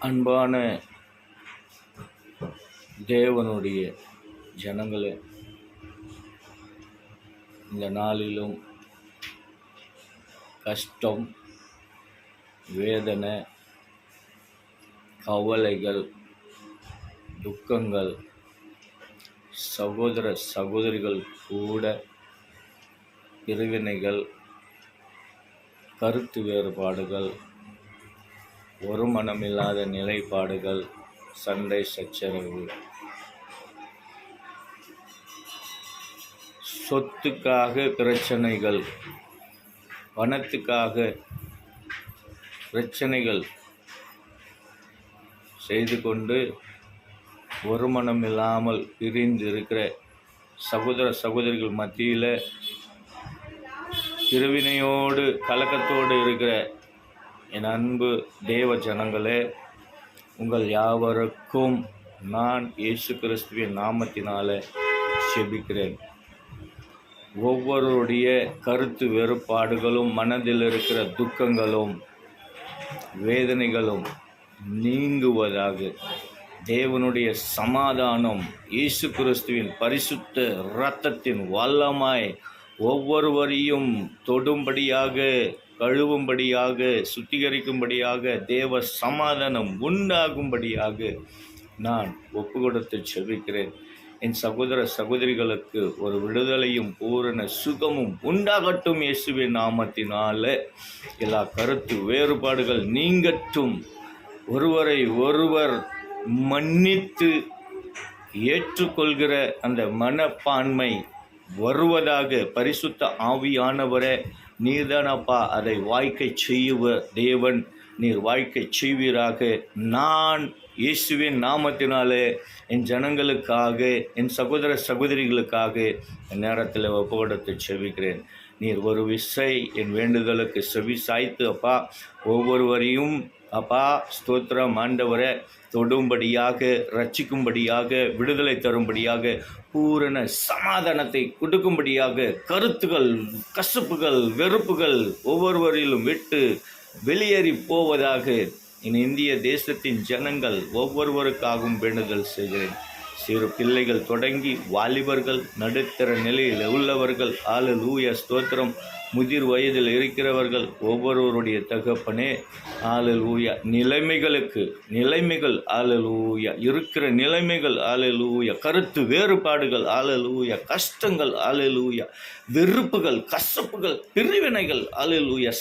அன்பான தேவனுடைய ஜனங்களே, இந்த நாளிலும் கஷ்டம், வேதனை, கவலைகள், துக்கங்கள், சகோதர சகோதரிகள் கூட பிரிவினைகள், கருத்து வேறுபாடுகள், ஒரு மனமில்லாத நிலைப்பாடுகள், சண்டை சச்சரவு, சொத்துக்காக பிரச்சனைகள், பணத்துக்காக பிரச்சனைகள் செய்து கொண்டு ஒரு மனம் இல்லாமல் பிரிந்து இருக்கிற சகோதர சகோதரிகள் மத்தியில் பிரிவினையோடு கலக்கத்தோடு இருக்கிற என் அன்பு தேவ ஜனங்களே, உங்கள் யாவருக்கும் நான் இயேசு கிறிஸ்துவின் நாமத்தினால ஜெபிக்கிறேன். ஒவ்வொருடைய கருத்து வேறுபாடுகளும், மனதில் இருக்கிற துக்கங்களும் வேதனைகளும் நீங்குவதாக. தேவனுடைய சமாதானம் இயேசு கிறிஸ்துவின் பரிசுத்த இரத்தத்தின் வல்லமாய் ஒவ்வொருவரையும் தொடும்படியாக, கழுவும்படியாக, சுத்திகரிக்கும்படியாக, தேவ சமாதானம் உண்டாகும்படியாக நான் ஒப்பு கொடுத்து செபிக்கிறேன். என் சகோதர சகோதரிகளுக்கு ஒரு விடுதலையும் பூரண சுகமும் உண்டாகட்டும் இயேசுவின் நாமத்தினால. எல்லா கருத்து வேறுபாடுகள் நீங்கட்டும். ஒருவரை ஒருவர் மன்னித்து ஏற்றுக்கொள்கிற அந்த மனப்பான்மை வருவதாக. பரிசுத்த ஆவியானவரே, நீர்தானப்பா அதை வாழ்க்கை செய்யுவ தேவன், நீர் வாழ்க்கை செய்வீராக. நான் இயேசுவின் நாமத்தினாலே என் ஜனங்களுக்காக, என் சகோதர சகோதரிகளுக்காக என் நேரத்தில் ஒப்பு கொடுத்து செபிக்கிறேன். நீர் ஒரு விசை என் வேண்டுதலுக்கு செவி சாய்த்து அப்பா ஒவ்வொருவரையும் அப்பா ஸ்தோத்திரம் ஆண்டவரை தொடும்படியாக, ரட்சிக்கும்படியாக, விடுதலை தரும்படியாக, பூரண சமாதானத்தை கொடுக்கும்படியாக, கருத்துகள், கசப்புகள், வெறுப்புகள் ஒவ்வொருவரிலும் விட்டு வெளியேறி போவதாக இந்திய தேசத்தின் ஜனங்கள் ஒவ்வொருவருக்காகவும் வேண்டுதல் செய்கிறேன். சிறு பிள்ளைகள் தொடங்கி வாலிபர்கள், நடுத்தர நிலையில் உள்ளவர்கள், அல்லேலூயா ஸ்தோத்திரம், முதிர் வயதில் இருக்கிறவர்கள் ஒவ்வொருவருடைய தகப்பனே அல்லேலூயா, நிலைமைகள் அல்லேலூயா, இருக்கிற நிலைமைகள் அல்லேலூயா, கருத்து வேறுபாடுகள் அல்லேலூயா, கஷ்டங்கள் அல்லேலூயா, வெறுப்புகள், கசப்புகள், பிரிவினைகள் அல்லேலூயா,